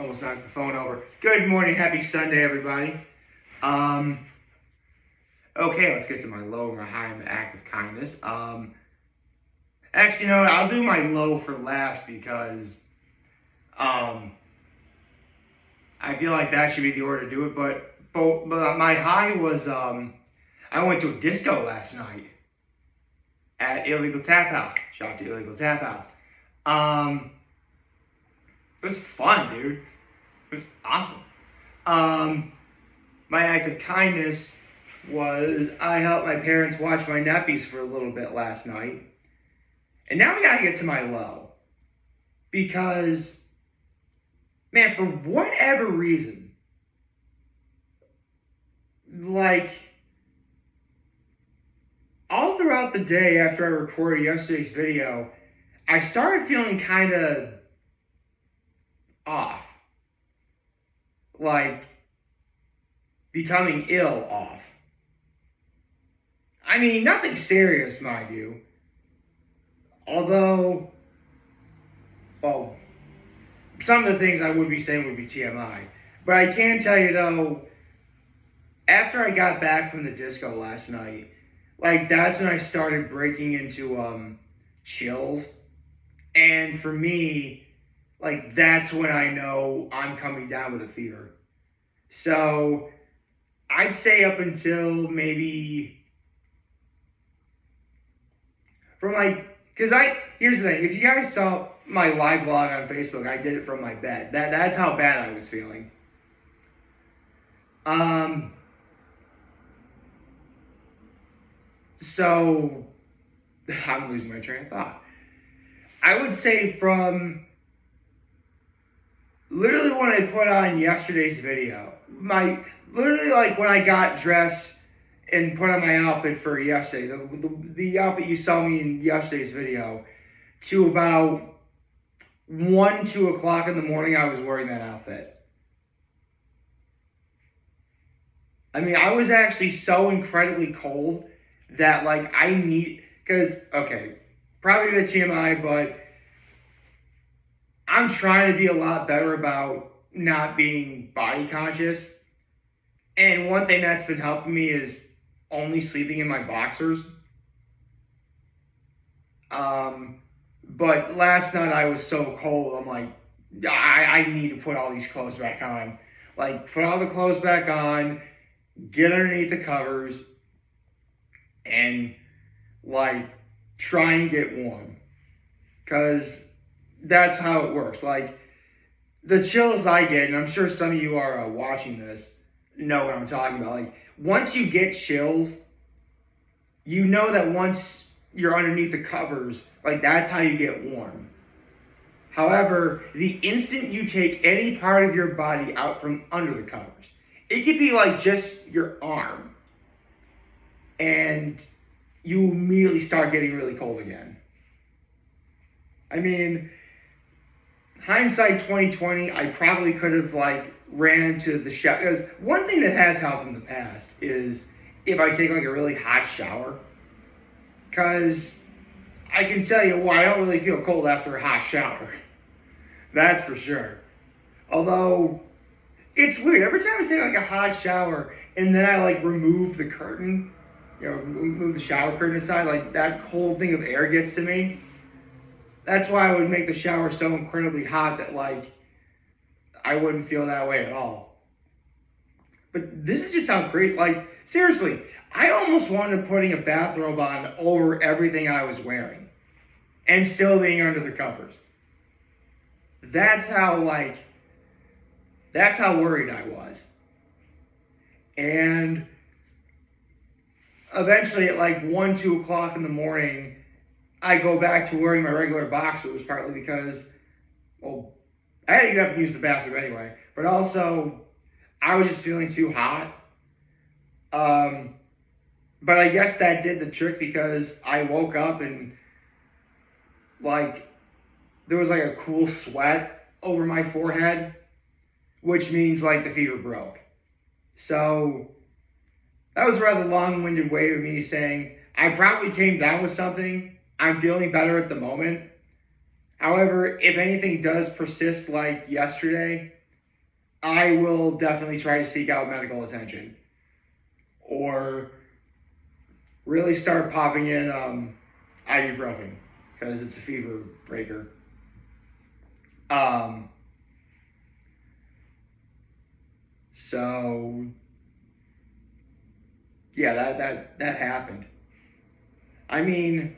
Almost knocked the phone over. Good morning, happy Sunday, everybody. Okay, let's get to my low, my high, and my act of kindness. Actually, I'll do my low for last because, I feel like that should be the order to do it. But my high was, I went to a disco last night at Illegal Tap House. Shout out to Illegal Tap House. It was fun, dude. It was awesome. My act of kindness was I helped my parents watch my nephews for a little bit last night. And now we gotta get to my low. Because, man, for whatever reason, like, all throughout the day after I recorded yesterday's video, I started feeling kind of off. Like, becoming ill off. I mean, nothing serious, mind you. Although, well, some of the things I would be saying would be TMI. But I can tell you, though, after I got back from the disco last night, like, that's when I started breaking into chills. And for me, like, that's when I know I'm coming down with a fever. So, I'd say up until maybe, from like, here's the thing, if you guys saw my live vlog on Facebook, I did it from my bed. That's how bad I was feeling. So, I'm losing my train of thought. I would say from literally when I put on yesterday's video, literally like when I got dressed and put on my outfit for yesterday, the outfit you saw me in yesterday's video, to about 2 o'clock in the morning, I was wearing that outfit. I mean, I was actually so incredibly cold that, like, okay, probably a bit TMI, but I'm trying to be a lot better about not being body conscious. And one thing that's been helping me is only sleeping in my boxers. But last night I was so cold, I'm like, I need to put all these clothes back on. Like, put all the clothes back on, get underneath the covers, and, like, try and get warm. Because that's how it works. Like, the chills I get, and I'm sure some of you are watching this, know what I'm talking about. Like, once you get chills, you know that once you're underneath the covers, like, that's how you get warm. However, the instant you take any part of your body out from under the covers, it could be like just your arm, and you immediately start getting really cold again. I mean, hindsight 2020, I probably could have, like, ran to the shower. Because one thing that has helped in the past is if I take, like, a really hot shower. Because I can tell you, well, I don't really feel cold after a hot shower. That's for sure. Although, it's weird. Every time I take, like, a hot shower and then I, like, remove the curtain, move the shower curtain aside, like, that whole thing of air gets to me. That's why I would make the shower so incredibly hot that, like, I wouldn't feel that way at all. But this is just how great, like, seriously, I almost wanted putting a bathrobe on over everything I was wearing and still being under the covers. That's how worried I was. And eventually at like 2 o'clock in the morning, I go back to wearing my regular boxers, partly because, well, I had to get up and use the bathroom anyway, but also I was just feeling too hot. But I guess that did the trick because I woke up and, like, there was like a cool sweat over my forehead, which means, like, the fever broke. So that was a rather long-winded way of me saying I probably came down with something. I'm feeling better at the moment. However, if anything does persist like yesterday, I will definitely try to seek out medical attention, or really start popping in ibuprofen because it's a fever breaker. Um, so yeah, that happened. I mean,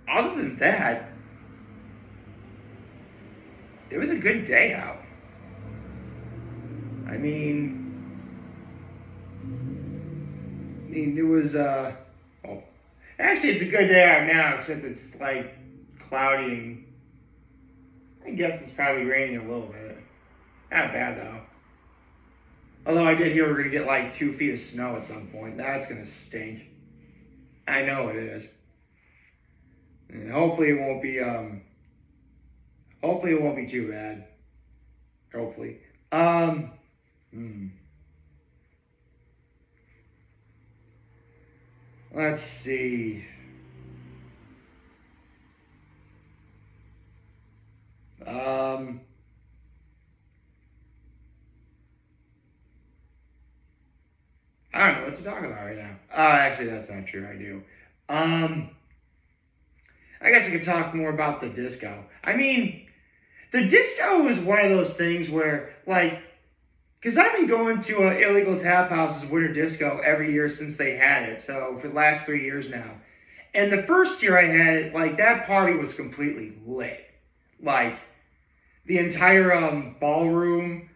other than that, it was a good day out. I mean, it was well, actually it's a good day out now, except it's like cloudy and I guess it's probably raining a little bit. Not bad though. Although I did hear we're gonna get like 2 feet of snow at some point. That's gonna stink. I know it is. And hopefully it won't be hopefully it won't be too bad. Hopefully. Hmm. Let's see. Um I don't know what to talk about right now. Actually that's not true, I do. Um I guess I could talk more about the disco. I mean, the disco is one of those things where, like, because I've been going to illegal tap houses, winter disco, every year since they had it. So for the last 3 years now. And the first year I had it, like, that party was completely lit. Like, the entire ballroom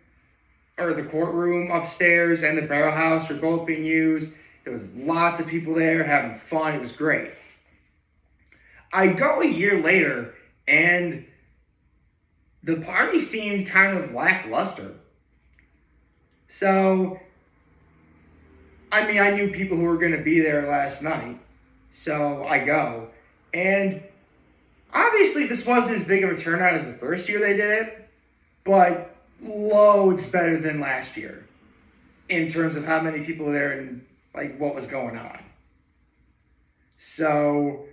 or the courtroom upstairs and the barrel house were both being used. There was lots of people there having fun. It was great. I go a year later, and the party seemed kind of lackluster. So, I mean, I knew people who were going to be there last night. So I go. And obviously, this wasn't as big of a turnout as the first year they did it, but loads better than last year in terms of how many people were there and like what was going on. So,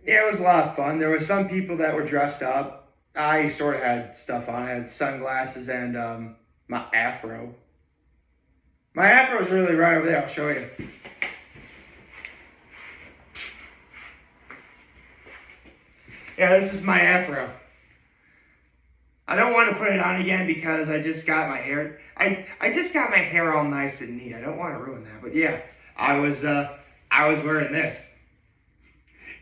yeah, it was a lot of fun. There were some people that were dressed up. I sort of had stuff on. I had sunglasses and my afro. My afro is really right over there. I'll show you. Yeah, this is my afro. I don't want to put it on again because I just got my hair. I just got my hair all nice and neat. I don't want to ruin that. But yeah, I was wearing this.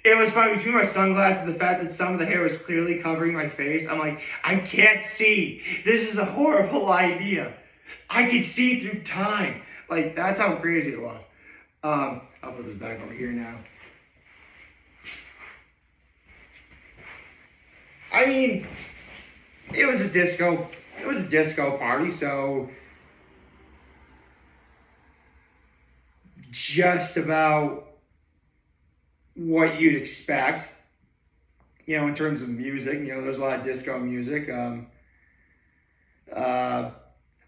It was funny between my sunglasses and the fact that some of the hair was clearly covering my face. I'm like, I can't see. This is a horrible idea. I can see through time. Like, that's how crazy it was. I'll put this back over here now. I mean, it was a disco party, so just about what you'd expect, in terms of music. There's a lot of disco music. But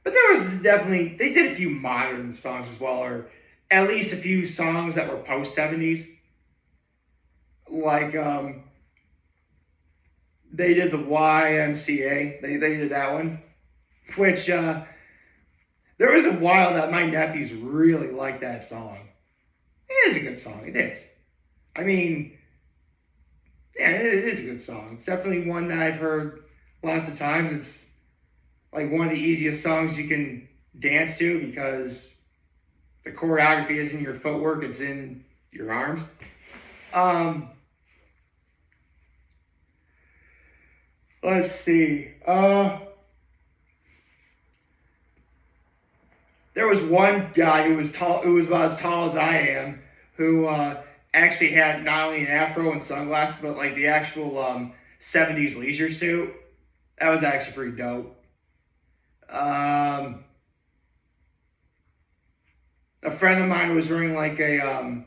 there was definitely, they did a few modern songs as well, or at least a few songs that were post 70s. Like, they did the YMCA. They did that one, which, there was a while that my nephews really liked that song. It is a good song. It is. I mean, yeah, it is a good song. It's definitely one that I've heard lots of times. It's like one of the easiest songs you can dance to because the choreography isn't your footwork, it's in your arms. Let's see. There was one guy who was tall, who was about as tall as I am, who actually had not only an afro and sunglasses, but like the actual 70s leisure suit. That was actually pretty dope. A friend of mine was wearing like a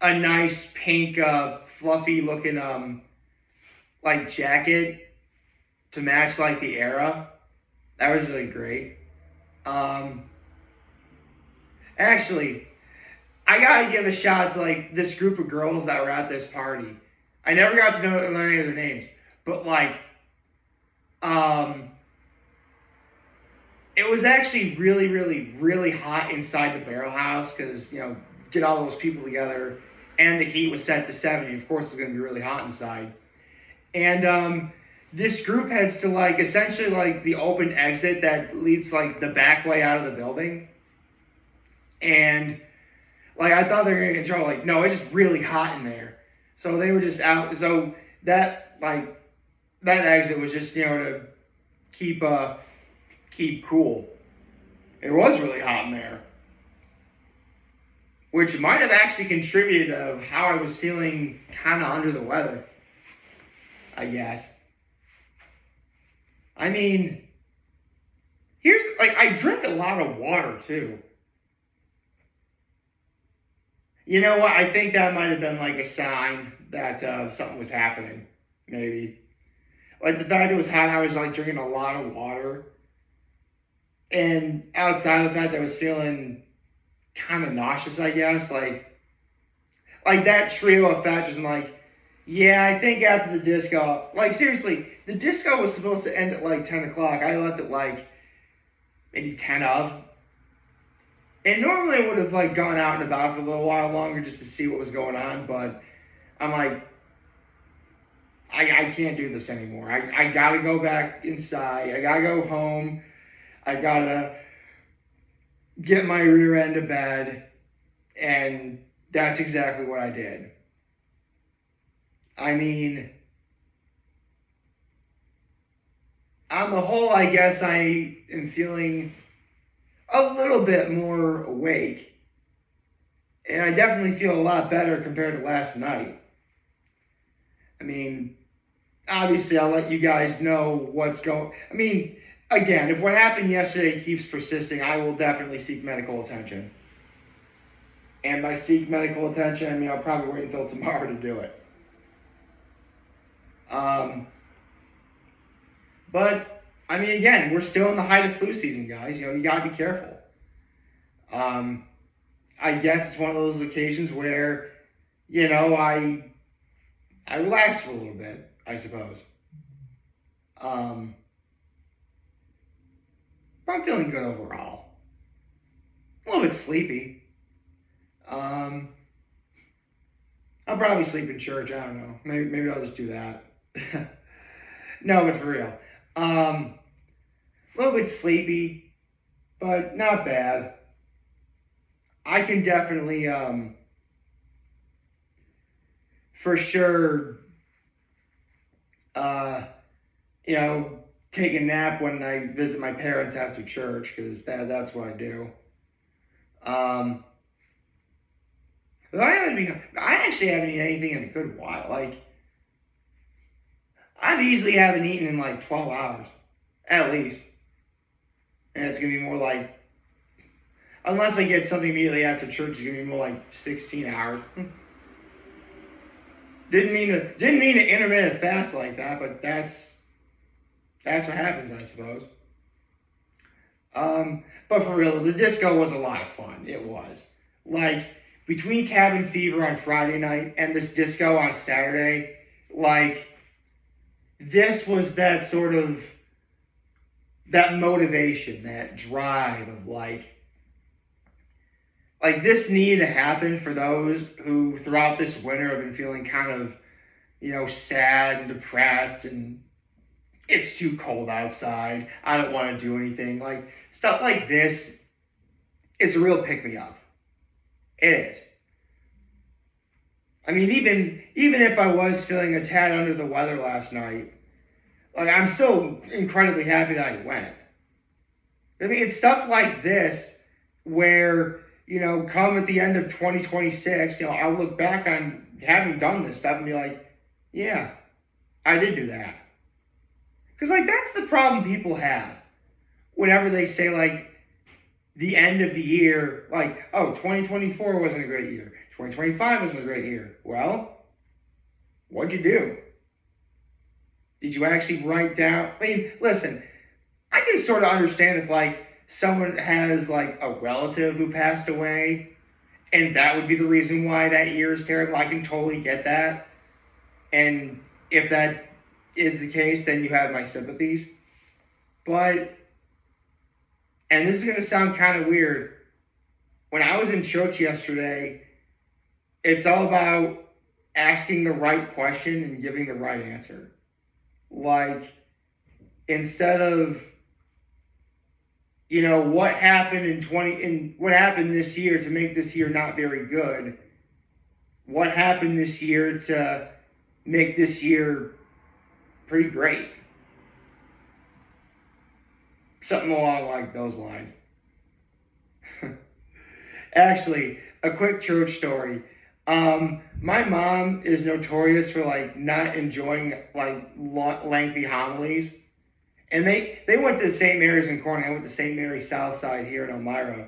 nice pink, fluffy looking like jacket to match like the era. That was really great. Actually, I gotta give a shout out to like this group of girls that were at this party. I never got to learn any of their names, but like, it was actually really, really, really hot inside the barrel house because, get all those people together and the heat was set to 70. Of course, it's going to be really hot inside. And this group heads to like essentially like the open exit that leads like the back way out of the building. And like I thought they were going to get in trouble. Like, no, it's just really hot in there. So they were just out. So that exit was just, to keep cool. It was really hot in there, which might have actually contributed of how I was feeling kind of under the weather, I guess. I mean, I drink a lot of water too. You know what? I think that might have been like a sign that something was happening, maybe. Like the fact it was hot, I was like drinking a lot of water. And outside of the fact that I was feeling kind of nauseous, I guess, like that trio of factors, I'm like, yeah, I think after the disco, like seriously, the disco was supposed to end at like 10 o'clock. I left at like maybe 10 of. And normally I would have like gone out and about for a little while longer just to see what was going on, but I'm like, I can't do this anymore. I gotta go back inside. I gotta go home. I gotta get my rear end to bed. And that's exactly what I did. I mean, on the whole, I guess I am feeling a little bit more awake. And I definitely feel a lot better compared to last night. I mean, obviously, I'll let you guys know what's going. I mean, again, if what happened yesterday keeps persisting, I will definitely seek medical attention. And by seek medical attention, I mean I'll probably wait until tomorrow to do it. But I mean, again, we're still in the height of flu season, guys. You gotta be careful. I guess it's one of those occasions where, I relax for a little bit, I suppose. But I'm feeling good overall. A little bit sleepy. I'll probably sleep in church. I don't know. Maybe I'll just do that. No, but for real. A little bit sleepy, but not bad. I can definitely, for sure, take a nap when I visit my parents after church, because that's what I do. I actually haven't eaten anything in a good while. Like, I easily haven't eaten in like 12 hours, at least. And it's going to be more like, unless I get something immediately after church, it's going to be more like 16 hours. Didn't mean to intermittent fast like that, but that's what happens, I suppose. But for real, the disco was a lot of fun. It was. Like, between Cabin Fever on Friday night and this disco on Saturday, like, this was that sort of, that motivation, that drive of like this needed to happen for those who throughout this winter have been feeling kind of, sad and depressed and it's too cold outside. I don't want to do anything. Like, stuff like this is a real pick-me-up. It is. I mean, even if I was feeling a tad under the weather last night, like, I'm still incredibly happy that I went. I mean, it's stuff like this where, come at the end of 2026, I'll look back on having done this stuff and be like, yeah, I did do that. Because, like, that's the problem people have. Whenever they say, like, the end of the year, like, oh, 2024 wasn't a great year. 2025 wasn't a great year. Well, what'd you do? Did you actually write down? I mean, listen, I can sort of understand if, like, someone has, like, a relative who passed away, and that would be the reason why that year is terrible. I can totally get that. And if that is the case, then you have my sympathies. But And this is going to sound kind of weird. When I was in church yesterday, it's all about asking the right question and giving the right answer. Like, instead of, what happened what happened this year to make this year not very good? What happened this year to make this year pretty great? Something along like those lines. Actually, a quick church story. My mom is notorious for not enjoying lengthy homilies, and they went to St. Mary's in Corning. I went to St. Mary's Southside here in Elmira.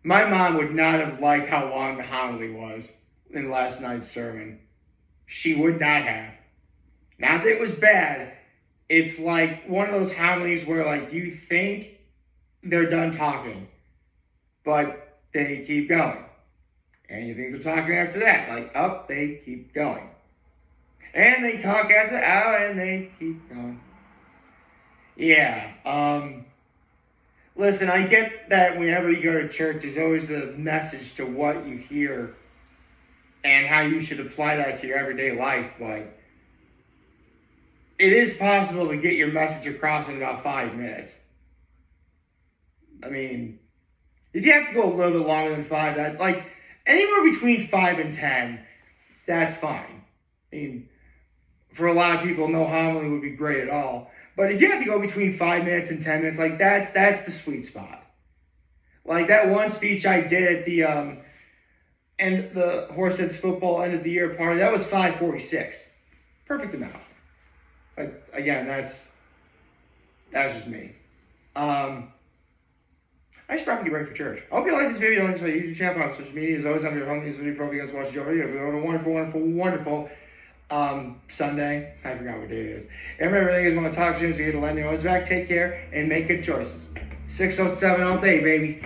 My mom would not have liked how long the homily was in last night's sermon. She would not have. Not that it was bad. It's like one of those homilies where you think they're done talking, but they keep going. And you think they're talking after that. They keep going. And they talk after that, and they keep going. Yeah. Listen, I get that whenever you go to church, there's always a message to what you hear and how you should apply that to your everyday life, but it is possible to get your message across in about 5 minutes. I mean, if you have to go a little bit longer than 5, that's anywhere between 5 and 10, that's fine. I mean, for a lot of people, no homily would be great at all. But if you have to go between 5 minutes and 10 minutes, that's the sweet spot. That one speech I did at the the Horseheads football end of the year party, that was 5:46. Perfect amount. But again, that's just me. I should probably get ready for church. I hope you like this video. Like this YouTube channel, on social media. As always, I'm your homie. This video for you guys watching over here. Have a wonderful, wonderful, wonderful Sunday. I forgot what day it is. And remember, everything is want to talk to you. So you get to let me know. Always back. Take care and make good choices. 607 all day, baby.